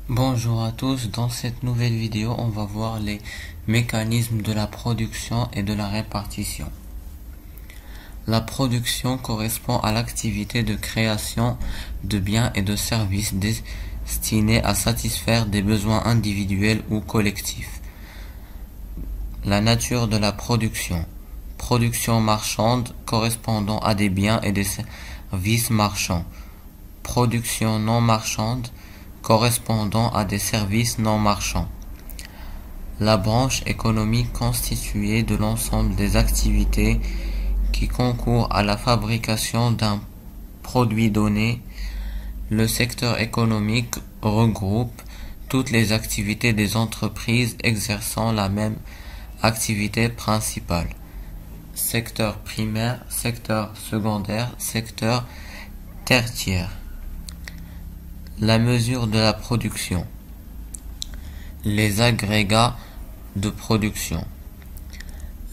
Bonjour à tous, dans cette nouvelle vidéo on va voir les mécanismes de la production et de la répartition. La production correspond à l'activité de création de biens et de services destinés à satisfaire des besoins individuels ou collectifs. La nature de la production. Production marchande correspondant à des biens et des services marchands. Production non marchande correspondant à des services non marchands. La branche économique constituée de l'ensemble des activités qui concourent à la fabrication d'un produit donné. Le secteur économique regroupe toutes les activités des entreprises exerçant la même activité principale. Secteur primaire, secteur secondaire, secteur tertiaire. La mesure de la production. Les agrégats de production.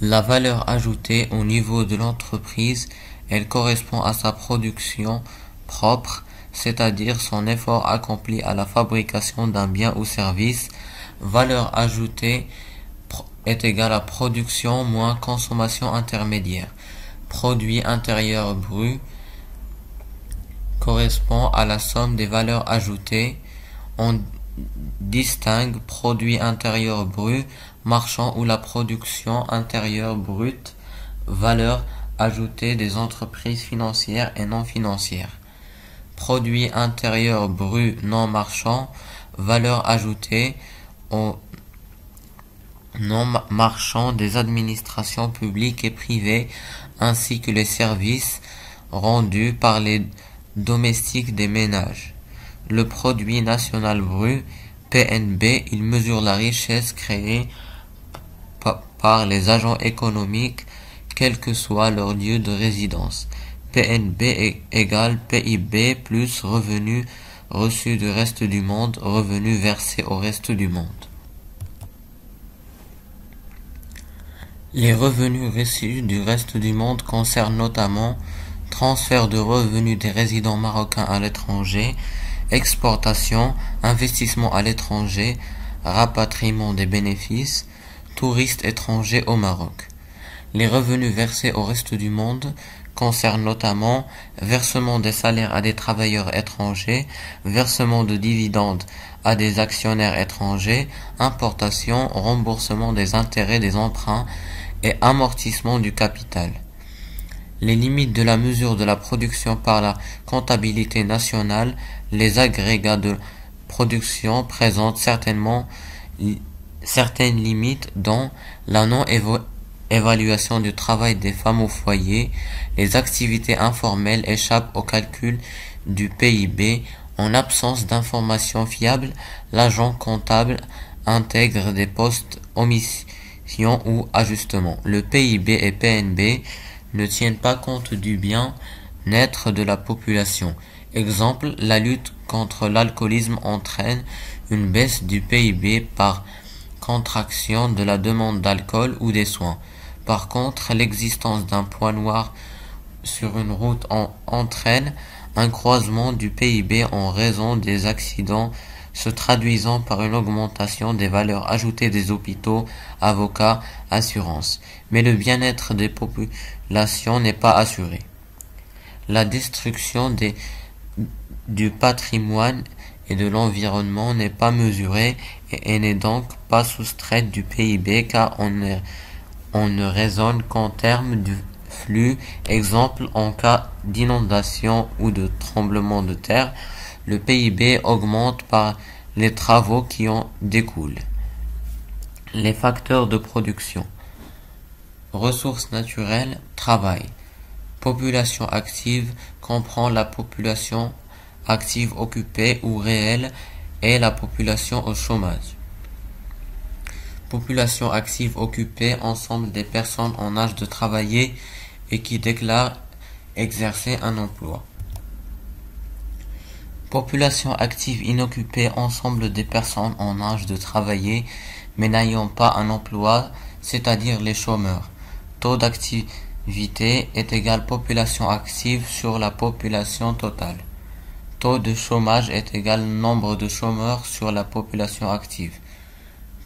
La valeur ajoutée au niveau de l'entreprise, elle correspond à sa production propre, c'est-à-dire son effort accompli à la fabrication d'un bien ou service. Valeur ajoutée est égale à production moins consommation intermédiaire. Produit intérieur brut correspond à la somme des valeurs ajoutées. On distingue produit intérieur brut marchand ou la production intérieure brute, valeur ajoutée des entreprises financières et non financières. Produit intérieur brut non marchand, valeur ajoutée aux non marchands des administrations publiques et privées ainsi que les services rendus par les domestiques des ménages. Le produit national brut, PNB, il mesure la richesse créée par les agents économiques, quel que soit leur lieu de résidence. PNB égale PIB plus revenus reçus du reste du monde, revenus versés au reste du monde. Les revenus reçus du reste du monde concernent notamment transfert de revenus des résidents marocains à l'étranger, exportation, investissement à l'étranger, rapatriement des bénéfices, touristes étrangers au Maroc. Les revenus versés au reste du monde concernent notamment versement des salaires à des travailleurs étrangers, versement de dividendes à des actionnaires étrangers, importation, remboursement des intérêts des emprunts et amortissement du capital. Les limites de la mesure de la production par la comptabilité nationale. Les agrégats de production présentent certaines limites dont la non-évaluation du travail des femmes au foyer. Les activités informelles échappent au calcul du PIB. En absence d'informations fiables, l'agent comptable intègre des postes omissions ou ajustements. Le PIB et PNB ne tiennent pas compte du bien-être de la population. Exemple, la lutte contre l'alcoolisme entraîne une baisse du PIB par contraction de la demande d'alcool ou des soins. Par contre, l'existence d'un point noir sur une route entraîne un croisement du PIB en raison des accidents se traduisant par une augmentation des valeurs ajoutées des hôpitaux, avocats, assurances. Mais le bien-être des populations n'est pas assuré. La destruction du patrimoine et de l'environnement n'est pas mesurée et n'est donc pas soustraite du PIB car on ne raisonne qu'en termes de flux. Exemple, en cas d'inondation ou de tremblement de terre, le PIB augmente par les travaux qui en découlent. Les facteurs de production. Ressources naturelles, travail. Population active comprend la population active occupée ou réelle et la population au chômage. Population active occupée, ensemble des personnes en âge de travailler et qui déclarent exercer un emploi. Population active inoccupée, ensemble des personnes en âge de travailler mais n'ayant pas un emploi, c'est-à-dire les chômeurs. Taux d'activité est égal population active sur la population totale. Taux de chômage est égal au nombre de chômeurs sur la population active.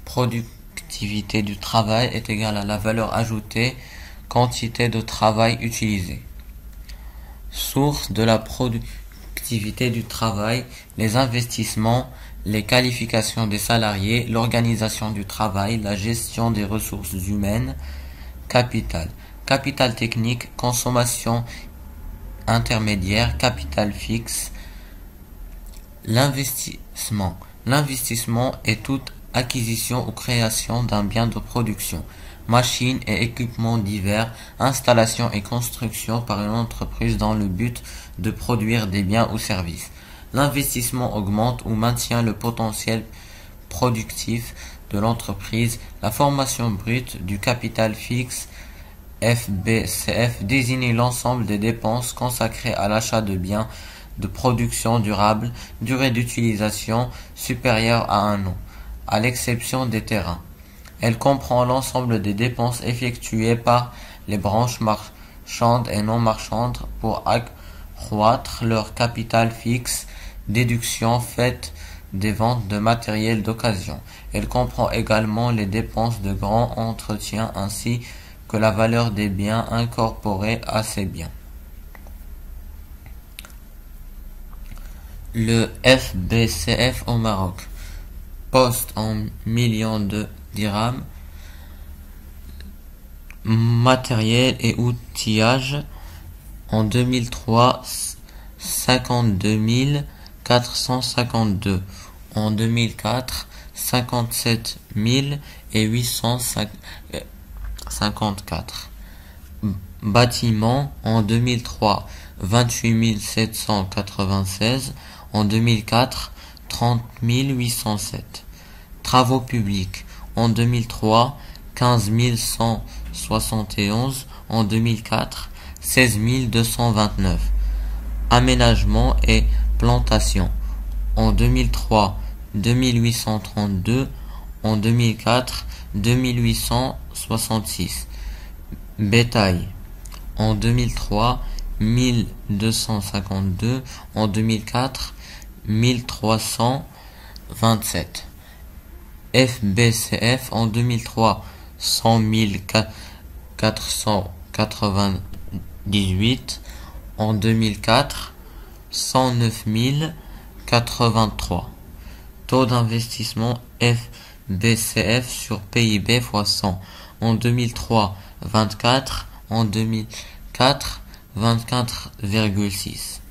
Productivité du travail est égale à la valeur ajoutée, quantité de travail utilisée. Source de la productivité du travail, les investissements, les qualifications des salariés, l'organisation du travail, la gestion des ressources humaines, capital. Capital technique, consommation intermédiaire, capital fixe. L'investissement. L'investissement est toute acquisition ou création d'un bien de production, machines et équipements divers, installation et construction par une entreprise dans le but de produire des biens ou services. L'investissement augmente ou maintient le potentiel productif de l'entreprise. La formation brute du capital fixe FBCF désigne l'ensemble des dépenses consacrées à l'achat de biens de production durable, durée d'utilisation supérieure à 1 an, à l'exception des terrains. Elle comprend l'ensemble des dépenses effectuées par les branches marchandes et non marchandes pour accroître leur capital fixe, déduction faite des ventes de matériel d'occasion. Elle comprend également les dépenses de grand entretien ainsi que la valeur des biens incorporés à ces biens. Le FBCF au Maroc poste en millions de dirhams, matériel et outillage en 2003 52 452, en 2004 57 854. Bâtiments en 2003 28 796, en 2004 30 807. Travaux publics en 2003 15 171, en 2004 16 229. Aménagement et plantation en 2003 2832, en 2004 2866. Bétail en 2003 1252, en 2004 1327. FBCF en 2003 100 498, en 2004 109 083. Taux d'investissement FBCF sur PIB fois 100, en 2003 24, en 2004 24,6.